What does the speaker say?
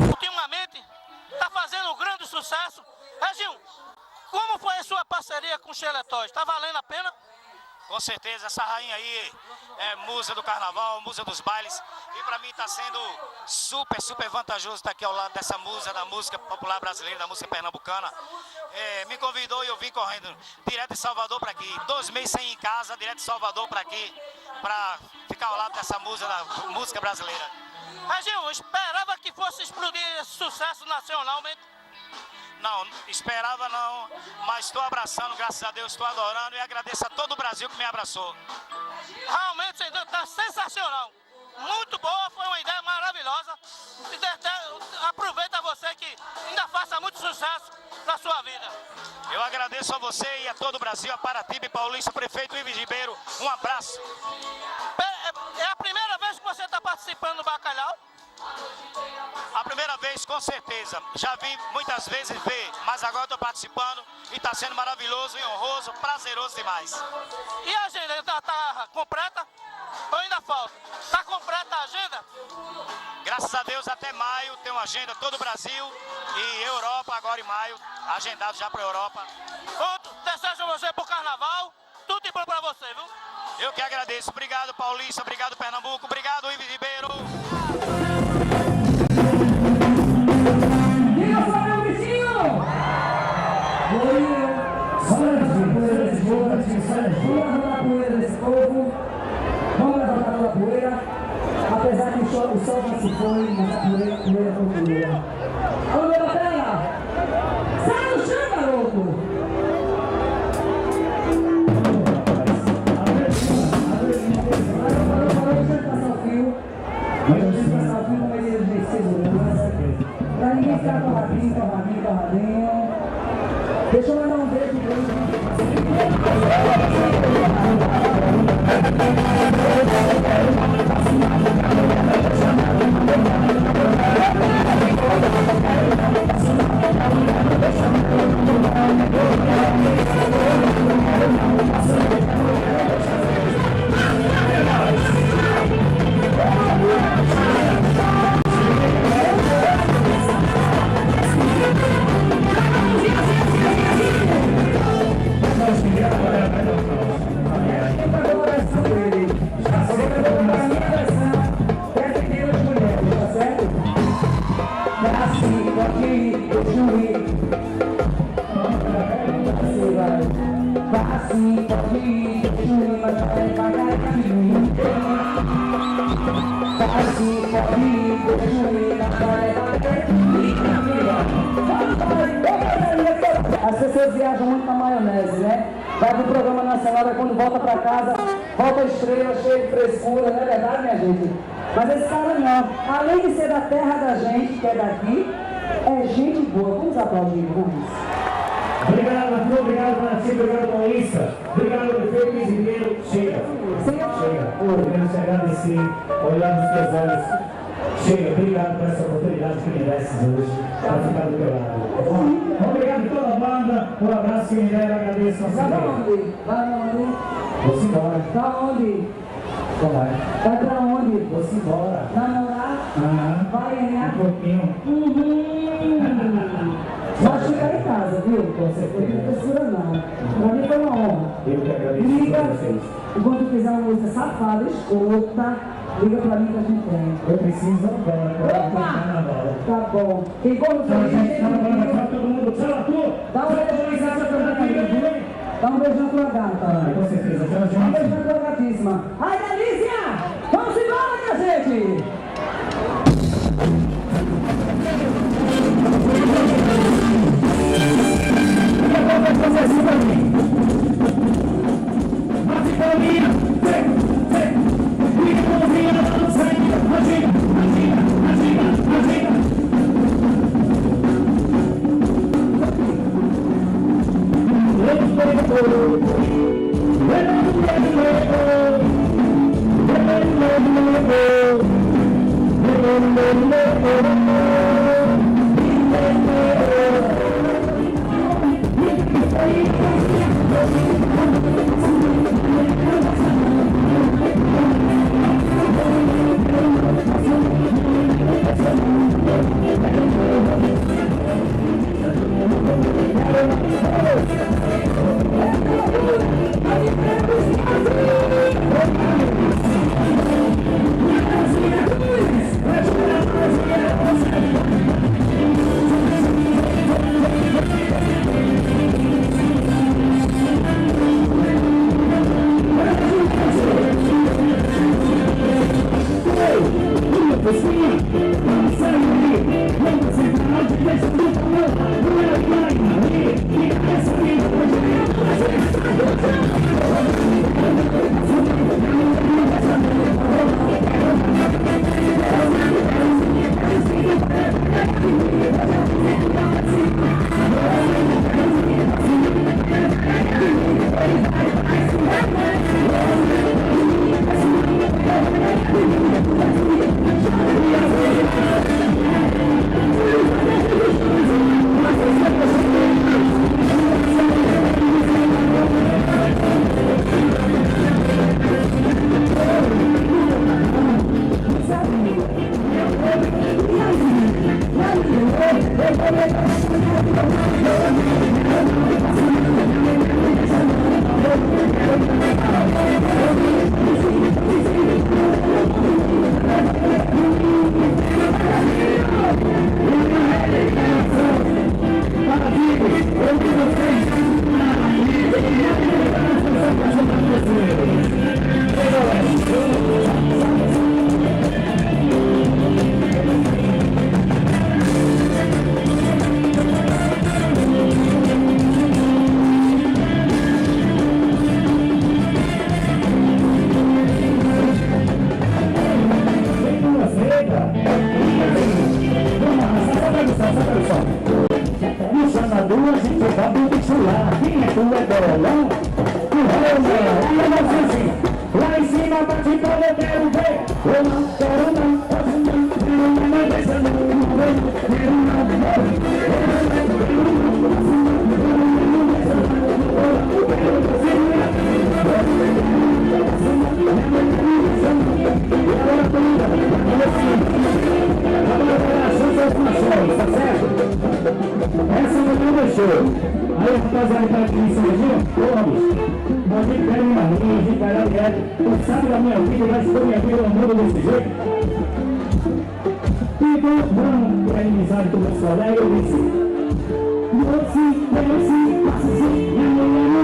Ultimamente está fazendo um grande sucesso. Reginho, como foi a sua parceria com o Sheila Toys? Está valendo a pena? Com certeza, essa rainha aí é musa do carnaval, musa dos bailes. E para mim está sendo super vantajoso estar aqui ao lado dessa musa da música popular brasileira, da música pernambucana. Me convidou e eu vim correndo direto de Salvador para aqui. 2 meses sem ir em casa, direto de Salvador para aqui, para ficar ao lado dessa musa da música brasileira. Reginho, esperava que fosse explodir esse sucesso nacionalmente? Não, esperava não, mas estou abraçando, graças a Deus, estou adorando e agradeço a todo o Brasil que me abraçou. Realmente está sensacional, muito boa, foi uma ideia maravilhosa. Aproveita você que ainda faça muito sucesso na sua vida. Eu agradeço a você e a todo o Brasil, a Paratiba e Paulista, prefeito Ives Ribeiro, um abraço. É a primeira vez que você está participando do Bacalhau? A primeira vez, com certeza. Já vim muitas vezes ver, mas agora estou participando e está sendo maravilhoso e honroso, prazeroso demais. E a agenda está completa ou ainda falta? Está completa a agenda? Graças a Deus, até maio tem uma agenda todo o Brasil e Europa agora em maio, agendado já para a Europa. Pronto, desejo a você para o Carnaval, tudo de bom para você, viu? Eu que agradeço. Obrigado, Paulista, obrigado, Pernambuco, obrigado, Ives Ribeiro. Apesar que o sol já se foi, mas a poeira continua. Alô, meu Batela! Sai do chão, garoto! Pra ninguém ficar torradinho. Deixa eu mandar um beijo As pessoas viajam muito na maionese, né? Vai pro programa nacional, quando volta pra casa, volta estrela, cheia de frescura, não é verdade, minha gente? Mas esse cara não, além de ser da terra da gente, que é daqui, é gente boa. Vamos aplaudir, vamos. Obrigado, Arthur, obrigado, Martim, obrigado, Paulista. Obrigado, prefeito Ives Ribeiro. Chega. Queremos te agradecer, olhar nos teus olhos. Chega, obrigado por essa oportunidade que me desses hoje, para ficar do teu lado. Obrigado a toda a banda, um abraço que me deram, agradeço a Vai pra onde? Vai pra onde? Vou-se embora. Pra onde? Vai. Vai pra onde? Vou-se embora. Namorar? Vai, né? Um pouquinho. Mas ficar em casa, viu? Com certeza. Não precisa não. Pra mim foi uma honra. Eu que agradeço Liga, a vocês. e quando fizer uma música safada, escuta, liga pra mim que a gente tem. Eu preciso agora, Opa! Tá bom. Quem come Tchau, pra gente. Tchau, todo mundo. Tchau, Arthur. Dá um beijo pra mim. Dá um beijão pra gata. Com certeza. Tchau, Dá um gente. beijão pra gatíssima. Ai, delícia! Vamos embora, minha gente! Fazer assim pra mim. Bate palminha, fica com a mãozinha na balança aí, agita, Lá em cima, bate pra eu quero ver. Eu não quero não, pode não, quero não, mas deixa não, quero tá certo? Essa não deixou. Aí o rapaziada tá aqui em cima de todos. A gente pega uma linha, a gente vai lá direto. Tu sabe da minha vida, vai ser minha vida no mundo desse jeito. Então, vamos pra inimizade com meus colegas, eu disse. Doce, doce, passa assim,